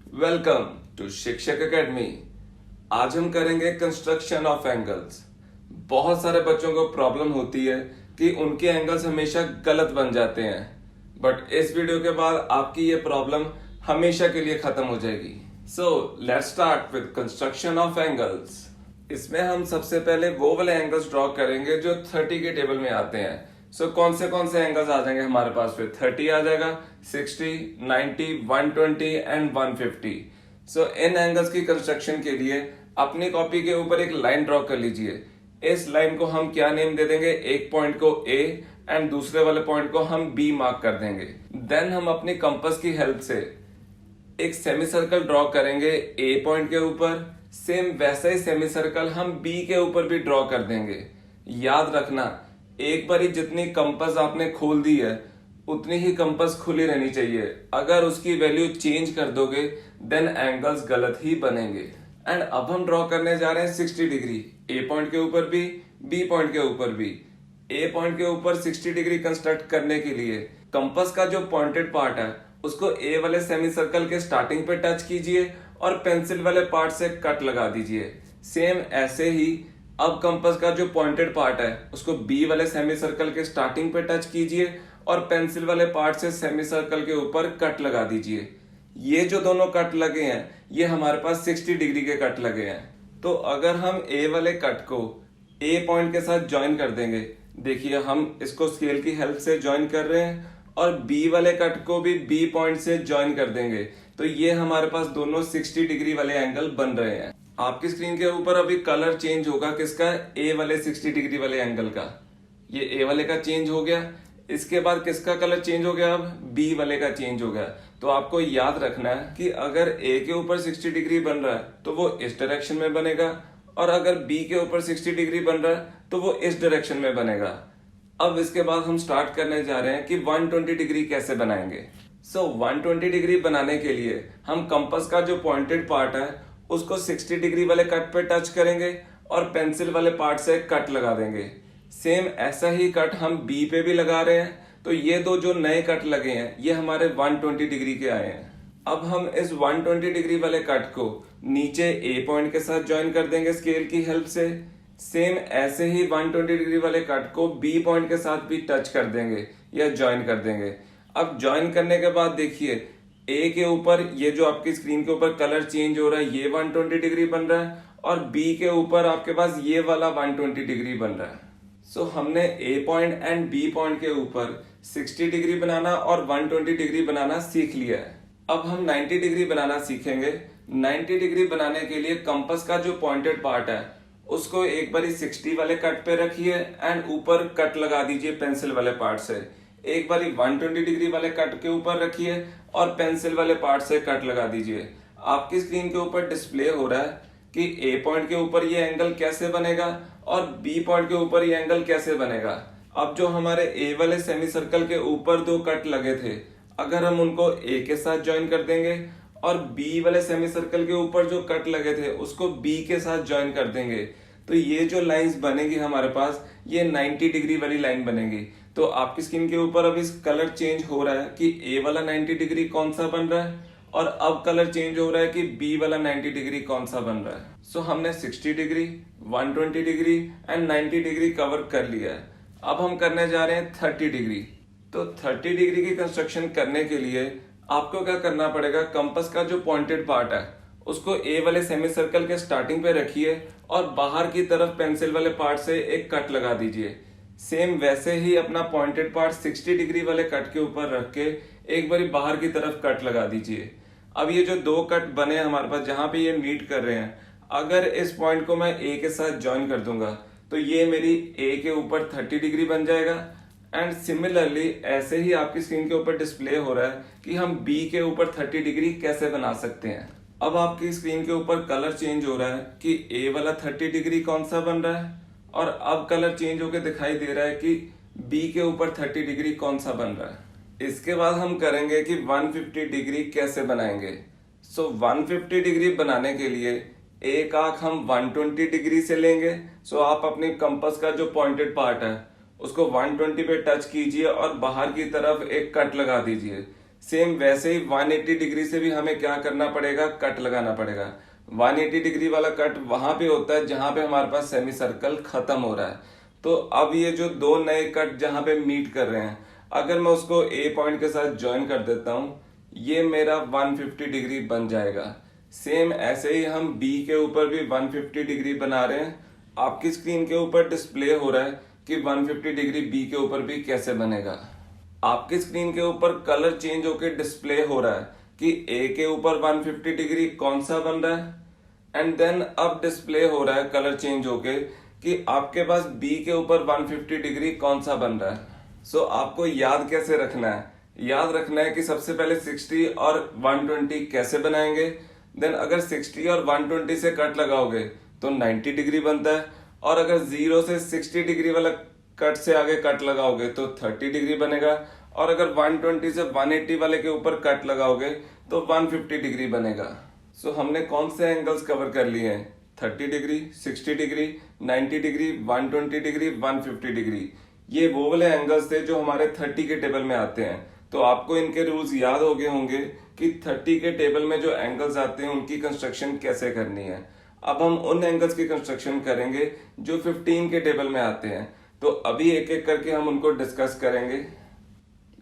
Welcome to शिक्षक academy. आज हम करेंगे कंस्ट्रक्शन ऑफ एंगल्स। बहुत सारे बच्चों को प्रॉब्लम होती है कि उनके एंगल्स हमेशा गलत बन जाते हैं, बट इस वीडियो के बाद आपकी ये प्रॉब्लम हमेशा के लिए खत्म हो जाएगी। So let's start with construction of angles. इसमें हम सबसे पहले वो वाले एंगल्स ड्रॉ करेंगे जो 30 के टेबल में आते हैं। कौन से एंगल्स आ जाएंगे हमारे पास? फिर 30 आ जाएगा, 60, 90, 120 एंड 150। इन एंगल्स की कंस्ट्रक्शन के लिए अपनी कॉपी के ऊपर एक लाइन ड्रॉ कर लीजिए। इस लाइन को हम क्या नेम दे देंगे? एक पॉइंट को ए एंड दूसरे वाले पॉइंट को हम बी मार्क कर देंगे। देन हम अपनी कंपास की हेल्प से एक सेमी सर्कल ड्रॉ करेंगे ए पॉइंट के ऊपर। सेम वैसा ही सेमी सर्कल हम बी के ऊपर भी ड्रॉ कर देंगे। याद रखना, एक बार ही जितनी कंपास आपने खोल दी है उतनी ही कंपास खुली रहनी चाहिए। अगर उसकी वैल्यू चेंज कर दोगे देन एंगल्स गलत ही बनेंगे। एंड अब हम ड्रॉ करने जा रहे हैं 60 डिग्री, ए पॉइंट के ऊपर भी, बी पॉइंट के ऊपर भी। ए पॉइंट के ऊपर 60 डिग्री कंस्ट्रक्ट करने के लिए कंपास का जो पॉइंटेड पार्ट है उसको ए वाले सेमी सर्कल के स्टार्टिंग पे टच कीजिए और पेंसिल वाले पार्ट से कट लगा दीजिए। सेम ऐसे ही अब कंपास का जो पॉइंटेड पार्ट है उसको बी वाले सेमी सर्कल के स्टार्टिंग पे टच कीजिए और पेंसिल वाले पार्ट से सेमी सर्कल के ऊपर कट लगा दीजिए। ये जो दोनों कट लगे हैं ये हमारे पास 60 डिग्री के कट लगे हैं। तो अगर हम ए वाले कट को ए पॉइंट के साथ ज्वाइन कर देंगे, देखिए हम इसको स्केल की हेल्प से ज्वाइन कर रहे हैं, और बी वाले कट को भी बी पॉइंट से ज्वाइन कर देंगे, तो ये हमारे पास दोनों 60 डिग्री वाले एंगल बन रहे हैं। आपकी स्क्रीन के ऊपर अभी कलर चेंज होगा किसका? ए वाले 60 डिग्री वाले एंगल का। ये ए वाले का चेंज हो गया। इसके बाद किसका कलर चेंज हो गया? अब बी वाले का चेंज हो गया। तो आपको याद रखना है कि अगर ए के ऊपर 60 डिग्री बन रहा है तो वो इस डायरेक्शन में बनेगा, और अगर बी के ऊपर 60 डिग्री बन रहा है तो वो इस डायरेक्शन में बनेगा। अब इसके बाद हम स्टार्ट करने जा रहे हैं कि 120 डिग्री कैसे बनाएंगे। 120 डिग्री बनाने के लिए हम कंपास का जो पॉइंटेड पार्ट है उसको 60 डिग्री वाले कट पे टच करेंगे और पेंसिल वाले पार्ट से कट लगा देंगे। सेम ऐसा ही कट हम बी पे भी लगा रहे हैं। तो ये दो जो नए कट लगे हैं ये हमारे 120 डिग्री के आए हैं। अब हम इस 120 डिग्री वाले कट को नीचे ए पॉइंट के साथ ज्वाइन कर देंगे स्केल की हेल्प से। सेम ऐसे ही 120 डिग्री वाले कट को बी पॉइंट के साथ भी टच कर देंगे या ज्वाइन कर देंगे। अब ज्वाइन करने के बाद देखिए ए के ऊपर ये जो आपकी स्क्रीन के ऊपर कलर चेंज हो रहा है ये 120 डिग्री बन रहा है, और बी के ऊपर आपके पास ये वाला 120 डिग्री बन रहा है। हमने ए पॉइंट एंड बी पॉइंट के ऊपर 60 डिग्री बनाना और 120 डिग्री बनाना सीख लिया है। अब हम 90 डिग्री बनाना सीखेंगे। 90 डिग्री बनाने के लिए कंपास का जो पॉइंटेड पार्ट है उसको एक बारी 60 वाले कट पे रखिए एंड ऊपर कट लगा दीजिए पेंसिल वाले पार्ट से। एक बारी 120 डिग्री वाले कट के ऊपर रखिए और पेंसिल वाले पार्ट से कट लगा दीजिए। आपकी स्क्रीन के ऊपर डिस्प्ले हो रहा है कि ए पॉइंट के ऊपर ये एंगल कैसे बनेगा और बी पॉइंट के ऊपर ये एंगल कैसे बनेगा। अब जो हमारे ए वाले सेमी सर्कल के ऊपर दो कट लगे थे, अगर हम उनको ए के साथ ज्वाइन कर देंगे और बी वाले सेमी सर्कल के ऊपर जो कट लगे थे उसको बी के साथ ज्वाइन कर देंगे, तो ये जो लाइंस बनेगी हमारे पास ये 90 डिग्री वाली लाइन बनेगी। तो आपकी स्क्रीन के ऊपर अभी कलर चेंज हो रहा है कि ए वाला 90 डिग्री कौन सा बन रहा है, और अब कलर चेंज हो रहा है कि बी वाला 90 डिग्री कौन सा बन रहा है। हमने 60 degree, 120 degree and 90 degree cover कर लिया है। अब हम करने जा रहे हैं 30 डिग्री। तो 30 डिग्री की कंस्ट्रक्शन करने के लिए आपको क्या करना पड़ेगा? कंपास का जो पॉइंटेड पार्ट है उसको ए वाले सेमी सर्कल के स्टार्टिंग पे रखिए और बाहर की तरफ पेंसिल वाले पार्ट से एक कट लगा दीजिए। सेम वैसे ही अपना पॉइंटेड पार्ट 60 डिग्री वाले कट के ऊपर रख के एक बारी बाहर की तरफ कट लगा दीजिए। अब ये जो दो कट बने हमारे पास जहां पे ये मीट कर रहे हैं, अगर इस पॉइंट को मैं ए के साथ ज्वाइन कर दूंगा तो ये मेरी ए के ऊपर 30 डिग्री बन जाएगा। एंड सिमिलरली ऐसे ही आपकी स्क्रीन के ऊपर डिस्प्ले हो रहा है कि हम बी के ऊपर 30 डिग्री कैसे बना सकते हैं। अब आपकी स्क्रीन के ऊपर कलर चेंज हो रहा है कि ए वाला 30 डिग्री कौन सा बन रहा है, और अब कलर चेंज होकर दिखाई दे रहा है कि बी के ऊपर 30 डिग्री कौन सा बन रहा है। इसके बाद हम करेंगे कि 150 डिग्री कैसे बनाएंगे। 150 डिग्री बनाने के लिए एक आंख हम 120 डिग्री से लेंगे। आप अपने कंपास का जो पॉइंटेड पार्ट है उसको 120 पे टच कीजिए और बाहर की तरफ एक कट लगा दीजिए। सेम वैसे ही 180 डिग्री से भी हमें क्या करना पड़ेगा, कट लगाना पड़ेगा। 180 डिग्री वाला कट वहां पे होता है जहां पे हमारे पास सेमी सर्कल खत्म हो रहा है। तो अब ये जो दो नए कट जहां पे मीट कर रहे हैं, अगर मैं उसको ए पॉइंट के साथ ज्वाइन कर देता हूं, ये मेरा 150 डिग्री बन जाएगा। सेम ऐसे ही हम बी के ऊपर भी 150 डिग्री बना रहे हैं। आपकी स्क्रीन के ऊपर डिस्प्ले हो रहा है कि 150 डिग्री बी के ऊपर भी कैसे बनेगा। आपकी स्क्रीन के ऊपर कलर चेंज होकर डिस्प्ले हो रहा है कि ए के ऊपर 150 डिग्री कौन सा बन रहा है, एंड देन अब डिस्प्ले हो रहा है कलर चेंज होके कि आपके पास बी के ऊपर 150 डिग्री कौन सा बन रहा है। सो आपको याद कैसे रखना है, याद रखना है कि सबसे पहले 60 और 120 कैसे बनाएंगे। देन अगर 60 और 120 से कट लगाओगे तो 90 डिग्री बनता है, और अगर 0 से 60 डिग्री वाला कट से आगे कट लगाओगे तो 30 डिग्री बनेगा, और अगर 120 से 180 वाले के ऊपर कट लगाओगे तो 150 डिग्री बनेगा। सो हमने कौन से एंगल्स कवर कर लिए हैं, 30 degree, 60 degree, 90 degree, 120 degree, 150 degree. ये वो वाले एंगल्स थे जो हमारे 30 के टेबल में आते हैं। तो आपको इनके रूल्स याद हो गए होंगे कि 30 के टेबल में जो एंगल्स आते हैं उनकी कंस्ट्रक्शन कैसे करनी है। अब हम उन एंगल्स की कंस्ट्रक्शन करेंगे जो 15 के टेबल में आते हैं। तो अभी एक एक करके हम उनको डिस्कस करेंगे,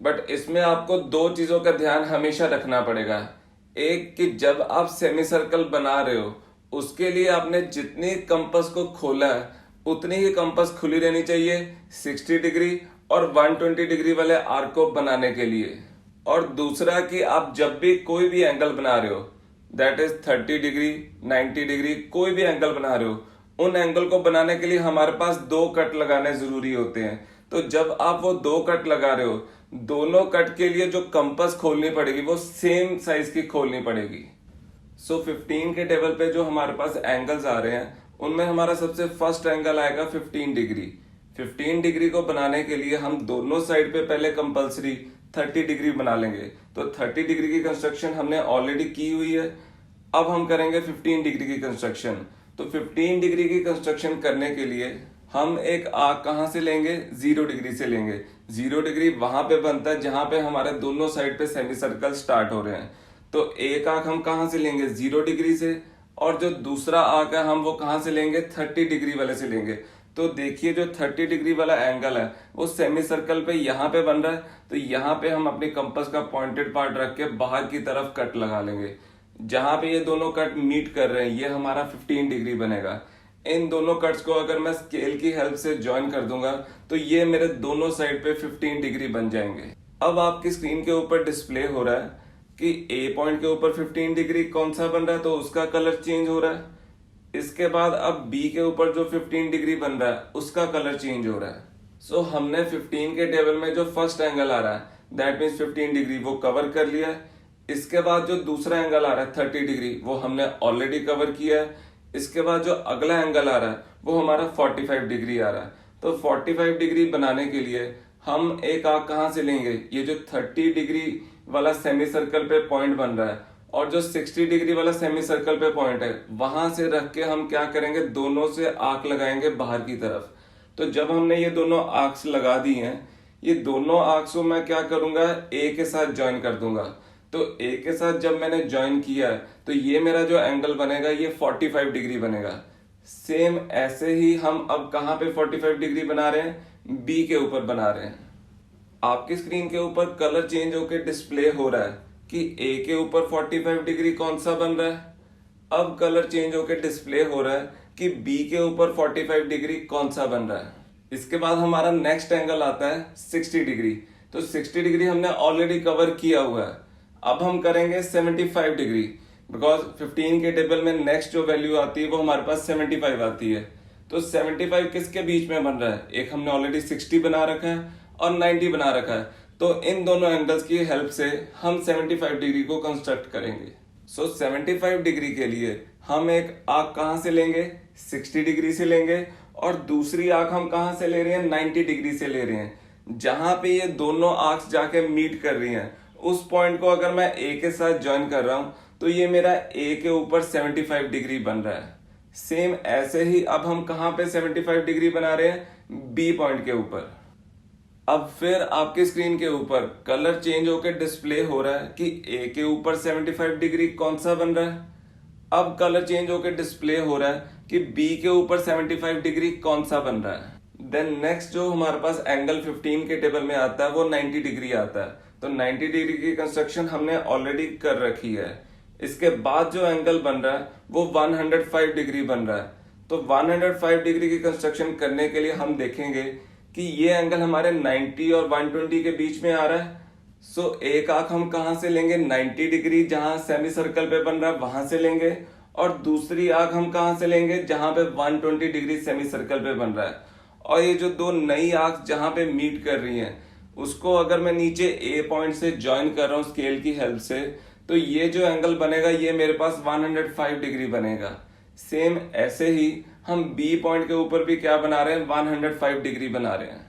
बट इसमें आपको दो चीजों का ध्यान हमेशा रखना पड़ेगा। एक कि जब आप सेमी सर्कल बना रहे हो उसके लिए आपने जितनी कंपास को खोला है उतनी ही कंपास खुली रहनी चाहिए 60 डिग्री और 120 डिग्री वाले आर्क को बनाने के लिए। और दूसरा कि आप जब भी कोई भी एंगल बना रहे हो, दैट इज 30 डिग्री, 90 डिग्री, कोई भी एंगल बना रहे हो, उन एंगल को बनाने के लिए हमारे पास दो कट लगाने जरूरी होते हैं। तो जब आप वो दो कट लगा रहे हो, दोनों कट के लिए जो कंपास खोलनी पड़ेगी वो सेम साइज की खोलनी पड़ेगी। सो 15 के टेबल पे जो हमारे पास एंगल्स आ रहे हैं उनमें हमारा सबसे फर्स्ट एंगल आएगा 15 डिग्री। 15 डिग्री को बनाने के लिए हम दोनों साइड पे पहले कंपलसरी 30 डिग्री बना लेंगे। तो 30 डिग्री की कंस्ट्रक्शन हमने ऑलरेडी की हुई है। अब हम करेंगे 15 डिग्री की कंस्ट्रक्शन। तो 15 डिग्री की कंस्ट्रक्शन करने के लिए हम एक आर्क कहां से लेंगे, 0 डिग्री से लेंगे। 0 डिग्री वहां पे बनता है जहां पे हमारे दोनों साइड पे सेमी सर्कल स्टार्ट हो रहे हैं। तो एक आर्क हम कहां से लेंगे, 0 डिग्री से, और जो दूसरा आर्क है हम वो कहां से लेंगे, 30 डिग्री वाले से लेंगे। तो देखिए जो 30 डिग्री वाला एंगल है वो सेमी सर्कल पे यहाँ पे बन रहा है। तो यहाँ पे हम अपनी कंपास का पॉइंटेड पार्ट रख के बाहर की तरफ कट लगा लेंगे। जहां पे ये दोनों कट मीट कर रहे हैं ये हमारा 15 डिग्री बनेगा। इन दोनों कट्स को अगर मैं स्केल की हेल्प से ज्वाइन कर दूंगा तो ये मेरे दोनों साइड पे 15 डिग्री बन जाएंगे। अब आपकी स्क्रीन के ऊपर डिस्प्ले हो रहा है कि ए पॉइंट के ऊपर 15 डिग्री कौन सा बन रहा है, तो उसका कलर चेंज हो रहा है। इसके बाद अब बी के ऊपर जो 15 डिग्री बन रहा है उसका कलर चेंज हो रहा है। सो हमने 15 के टेबल में जो फर्स्ट एंगल आ रहा है दैट मीन्स 15 डिग्री वो कवर कर लिया है। इसके बाद जो दूसरा एंगल आ रहा है 30 डिग्री वो हमने ऑलरेडी कवर किया है। इसके बाद जो अगला एंगल आ रहा है वो हमारा 45 डिग्री आ रहा है। तो 45 डिग्री बनाने के लिए हम एक आर्क कहां से लेंगे, ये जो 30 डिग्री वाला सेमी सर्कल पे पॉइंट बन रहा है और जो 60 डिग्री वाला सेमी सर्कल पे पॉइंट है वहां से रख के हम क्या करेंगे, दोनों से आर्क लगाएंगे बाहर की तरफ। तो जब हमने ये दोनों आर्क्स लगा दी हैं, ये दोनों आर्क्स को मैं क्या करूंगा, ए के साथ ज्वाइन कर दूंगा। तो ए के साथ जब मैंने ज्वाइन किया है तो ये मेरा जो एंगल बनेगा ये 45 डिग्री बनेगा। सेम ऐसे ही हम अब कहां पे 45 डिग्री बना रहे हैं, बी के ऊपर बना रहे हैं। आपकी स्क्रीन के ऊपर कलर चेंज होकर डिस्प्ले हो रहा है कि ए के ऊपर 45 डिग्री कौन सा बन रहा है। अब कलर चेंज होकर डिस्प्ले हो रहा है कि बी के ऊपर 45 डिग्री कौन सा बन रहा है। इसके बाद हमारा नेक्स्ट एंगल आता है 60 डिग्री। तो 60 डिग्री हमने ऑलरेडी कवर किया हुआ है। अब हम करेंगे 75 डिग्री, बिकॉज 15 के टेबल में नेक्स्ट जो वैल्यू आती है वो हमारे पास 75 आती है। तो 75 किसके बीच में बन रहा है, एक हमने ऑलरेडी 60 बना रखा है और 90 बना रखा है। तो इन दोनों एंगल्स की हेल्प से हम 75 डिग्री को कंस्ट्रक्ट करेंगे। सो 75 डिग्री के लिए हम एक आर्क कहां से लेंगे, 60 डिग्री से लेंगे, और दूसरी आर्क हम कहां से ले रहे हैं, 90 डिग्री से ले रहे हैं। जहां पे ये दोनों आर्क्स जाके मीट कर रही हैं उस पॉइंट को अगर मैं ए के साथ ज्वाइन कर रहा हूं तो ये मेरा ए के ऊपर 75 डिग्री बन रहा है। सेम ऐसे ही अब हम कहां पे 75 डिग्री बना रहे हैं, बी पॉइंट के ऊपर। अब फिर आपके स्क्रीन के ऊपर कलर चेंज होकर डिस्प्ले हो रहा है कि ए के ऊपर 75 डिग्री कौन सा बन रहा है। अब कलर चेंज होकर डिस्प्ले हो रहा है कि बी के ऊपर 75 डिग्री कौन सा बन रहा है। देन नेक्स्ट जो हमारे पास एंगल 15 के टेबल में आता है वो 90 डिग्री आता है। तो 90 डिग्री की कंस्ट्रक्शन हमने ऑलरेडी कर रखी है। इसके बाद जो एंगल बन रहा है वो 105 डिग्री बन रहा है। तो 105 डिग्री की कंस्ट्रक्शन करने के लिए हम देखेंगे कि ये एंगल हमारे 90 और 120 के बीच में आ रहा है। सो एक आंख हम कहां से लेंगे, 90 डिग्री जहां सेमी सर्कल पे बन रहा है वहां से लेंगे, और दूसरी आंख हम कहां से लेंगे जहां पे 120 डिग्री सेमी सर्कल पे बन रहा है। और ये जो दो नई आंख जहां पे मीट कर रही हैं उसको अगर मैं नीचे ए पॉइंट से ज्वाइन कर रहा हूं स्केल की हेल्प से, तो ये जो एंगल बनेगा ये मेरे पास 105 डिग्री बनेगा। सेम ऐसे ही हम बी पॉइंट के ऊपर भी क्या बना रहे हैं, 105 डिग्री बना रहे हैं।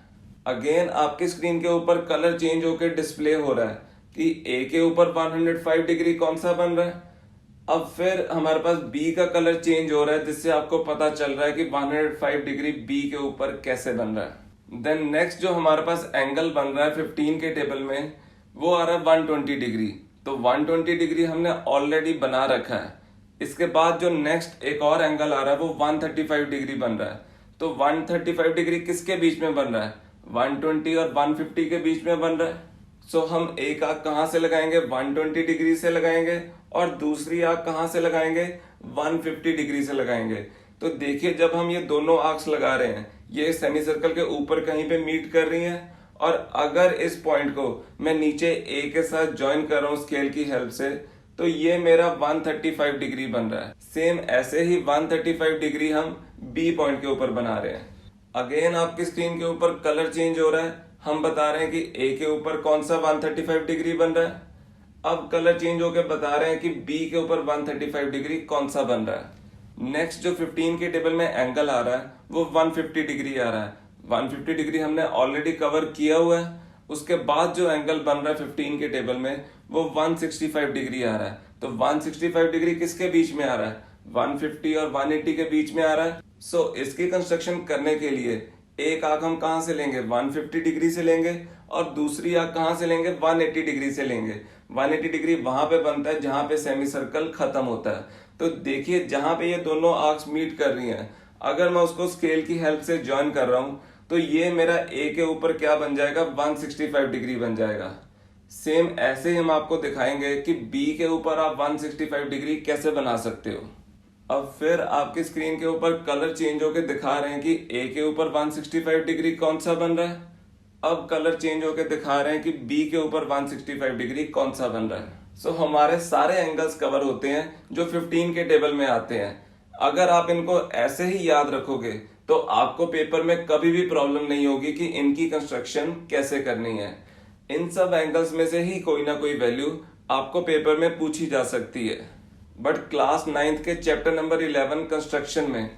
अगेन आपके स्क्रीन के ऊपर कलर चेंज होकर डिस्प्ले हो रहा है कि ए के ऊपर 105 डिग्री कौन सा बन रहा है। अब फिर हमारे पास बी का कलर चेंज हो रहा है जिससे आपको पता चल रहा है कि 105 डिग्री बी के ऊपर कैसे बन रहा है। देन नेक्स्ट जो हमारे पास एंगल बन रहा है 15 के टेबल में वो आ रहा है 120 डिग्री। तो 120 डिग्री हमने ऑलरेडी बना रखा है। इसके बाद जो नेक्स्ट एक और एंगल आ रहा है वो 135 डिग्री बन रहा है। तो 135 डिग्री किसके बीच में बन रहा है, 120 और 150 के बीच में बन रहा है। सो हम एक आंख कहां से लगाएंगे, 120 डिग्री से लगाएंगे, और दूसरी आंख कहां से लगाएंगे, 150 डिग्री से लगाएंगे। तो देखिए जब हम ये दोनों आंख्स लगा रहे हैं ये सेमी सर्कल के ऊपर कहीं पे मीट कर रही हैं, और अगर इस पॉइंट को मैं नीचे ए के साथ ज्वाइन कर रहा हूं स्केल की हेल्प से, तो ये मेरा 135 डिग्री बन रहा है। सेम ऐसे ही 135 डिग्री हम बी पॉइंट के ऊपर बना रहे हैं। अगेन आपकी स्क्रीन के ऊपर कलर चेंज हो रहा है। हम बता रहे हैं कि ए के ऊपर कौन सा 135 डिग्री बन रहा है। अब कलर चेंज होकर बता रहे हैं कि बी के ऊपर 135 डिग्री कौन सा बन रहा है। नेक्स्ट जो 15 के टेबल में एंगल आ रहा है वो 150 डिग्री आ रहा है। 150 डिग्री हमने ऑलरेडी कवर किया हुआ है। उसके बाद जो एंगल बन रहा है 15 के टेबल में वो 165 डिग्री आ रहा है। तो 165 डिग्री किसके बीच में आ रहा है, 150 और 180 के बीच में आ रहा है। सो इसकी कंस्ट्रक्शन करने के लिए एक आंख हम कहां से लेंगे, 150 डिग्री से लेंगे, और दूसरी आंख कहां से लेंगे, 180 डिग्री से लेंगे। 180 डिग्री वहां पे बनता है जहां पे सेमी सर्कल खत्म होता है। तो देखिए जहां पे ये दोनों आर्क्स मीट कर रही हैं, अगर मैं उसको स्केल की हेल्प से ज्वाइन कर रहा हूं तो ये मेरा ए के ऊपर क्या बन जाएगा, 165 डिग्री बन जाएगा। सेम ऐसे ही हम आपको दिखाएंगे कि बी के ऊपर आप 165 डिग्री कैसे बना सकते हो। अब फिर आपकी स्क्रीन के ऊपर कलर चेंज होकर दिखा रहे हैं कि ए के ऊपर 165 डिग्री कौन सा बन रहा है। अब कलर चेंज होकर दिखा रहे हैं कि बी के ऊपर 165 डिग्री कौन सा बन रहा है। सो हमारे सारे एंगल्स कवर होते हैं जो 15 के टेबल में आते हैं। अगर आप इनको ऐसे ही याद रखोगे तो आपको पेपर में कभी भी प्रॉब्लम नहीं होगी कि इनकी कंस्ट्रक्शन कैसे करनी है। इन सब एंगल्स में से ही कोई ना कोई वैल्यू आपको पेपर में पूछी जा सकती है। बट क्लास 9th के चैप्टर नंबर 11 कंस्ट्रक्शन में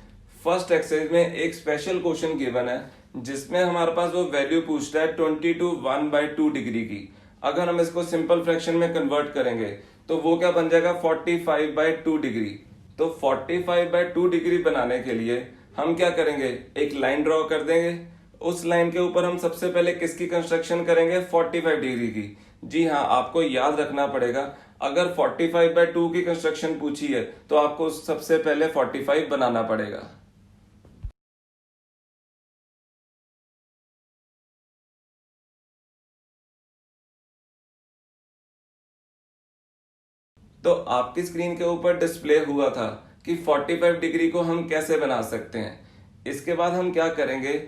फर्स्ट एक्सरसाइज में एक स्पेशल क्वेश्चन गिवन है जिसमें हमारे पास वो वैल्यू पूछता है 20/1/2 डिग्री की। अगर हम इसको सिंपल फ्रैक्शन में कन्वर्ट करेंगे तो वो क्या बन जाएगा, 45/2 डिग्री। तो 45/2 डिग्री बनाने के लिए हम क्या करेंगे, एक लाइन ड्रॉ कर देंगे। उस लाइन के ऊपर हम सबसे पहले किसकी कंस्ट्रक्शन करेंगे, 45 डिग्री की। जी हाँ, आपको याद रखना पड़ेगा अगर 45/2 की कंस्ट्रक्शन पूछी है तो आपको सबसे पहले 45 बनाना पड़ेगा। तो आपकी स्क्रीन के ऊपर डिस्प्ले हुआ था कि 45 डिग्री को हम कैसे बना सकते हैं। इसके बाद हम क्या करेंगे,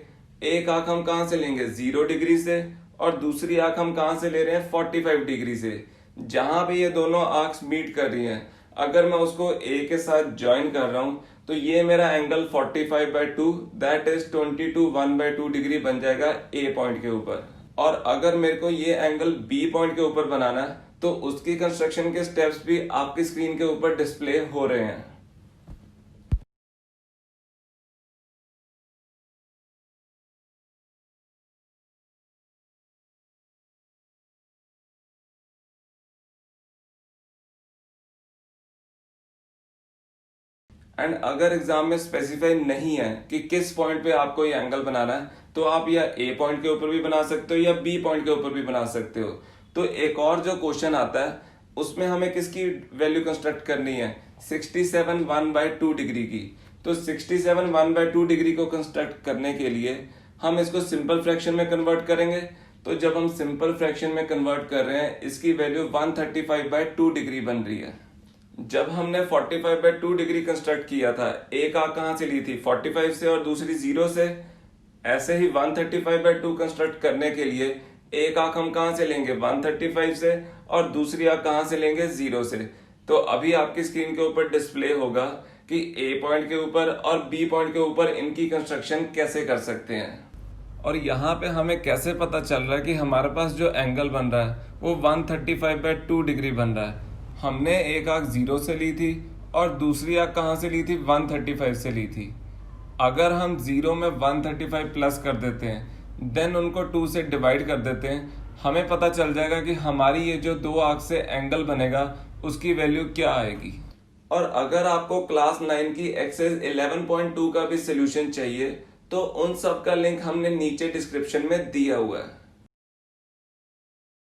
एक आंख हम कहां से लेंगे, 0 डिग्री से, और दूसरी आंख हम कहां से ले रहे हैं, 45 डिग्री से। जहां भी ये दोनों आंख मीट कर रही हैं, अगर मैं उसको ए के साथ ज्वाइन कर रहा हूं तो ये मेरा एंगल 45/2 दैट इज 20/1/2 डिग्री बन जाएगा ए पॉइंट के ऊपर। और अगर मेरे को ये एंगल बी पॉइंट के ऊपर बनाना है तो उसकी कंस्ट्रक्शन के स्टेप्स भी आपकी स्क्रीन के ऊपर डिस्प्ले हो रहे हैं। एंड अगर एग्जाम में स्पेसिफाई नहीं है कि किस पॉइंट पे आपको ये एंगल बनाना है तो आप या ए पॉइंट के ऊपर भी बना सकते हो या बी पॉइंट के ऊपर भी बना सकते हो। तो एक और जो क्वेश्चन आता है उसमें हमें किसकी वैल्यू कंस्ट्रक्ट करनी है, 67 1/2 डिग्री की। तो 67 1/2 डिग्री को कंस्ट्रक्ट करने के लिए हम इसको सिंपल फ्रैक्शन में कन्वर्ट करेंगे। तो जब हम सिंपल फ्रैक्शन में कन्वर्ट कर रहे हैं, इसकी वैल्यू 135/2 डिग्री बन रही है। जब हमने 45/2 डिग्री कंस्ट्रक्ट किया था, एक आंख कहां से ली थी, 45 से और दूसरी 0 से। ऐसे ही 135/2 कंस्ट्रक्ट करने के लिए एक आंख हम कहां से लेंगे, 135 से, और दूसरी आंख कहां से लेंगे, 0 से। तो अभी आपकी स्क्रीन के ऊपर डिस्प्ले होगा कि ए पॉइंट के ऊपर और बी पॉइंट के ऊपर इनकी कंस्ट्रक्शन कैसे कर सकते हैं। और यहाँ पे हमें कैसे पता चल रहा है कि हमारे पास जो एंगल बन रहा है वो 135/2 डिग्री बन रहा है। हमने एक आंख 0 से ली थी और दूसरी आंख कहाँ से ली थी, 135 से ली थी। अगर हम 0 में 135 प्लस कर देते हैं, देन उनको 2 से डिवाइड कर देते हैं, हमें पता चल जाएगा कि हमारी ये जो दो आंख से एंगल बनेगा उसकी वैल्यू क्या आएगी। और अगर आपको क्लास 9 की एक्सरसाइज 11.2 का भी सोल्यूशन चाहिए तो उन सब का लिंक हमने नीचे डिस्क्रिप्शन में दिया हुआ है।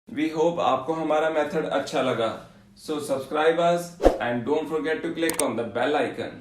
वी होप आपको हमारा मेथड अच्छा लगा। So subscribe us and don't forget to click on the bell icon.